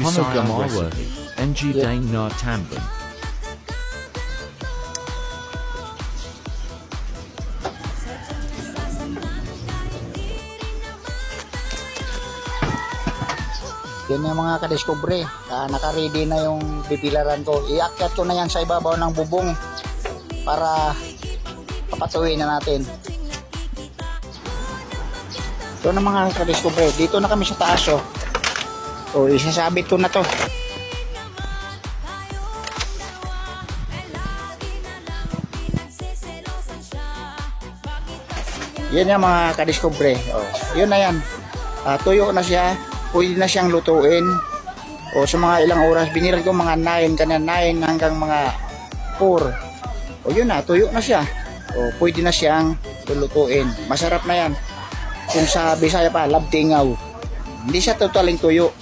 Honogamawa, NG Dang Na Tamban. Yan yung mga kadiskubre. Naka-ready na yung bibilaran ko. Iakyat ko na yan sa ibabaw ng bubong para papatuloy na natin. Ito na mga kadiskubre. Dito na kami sa taas. Isasabit ko na to. Yan yung mga kadiskubre. Yun na yan. Tuyo na siya. Pwede na siyang lutuin. Sa mga ilang oras, biniral ko mga 9, kanina 9 hanggang mga 4. Yun na, tuyo na siya. Pwede na siyang lulutuin. Masarap na yan. Kung sa Bisaya pa, labtingaw. Hindi siya totaling tuyo.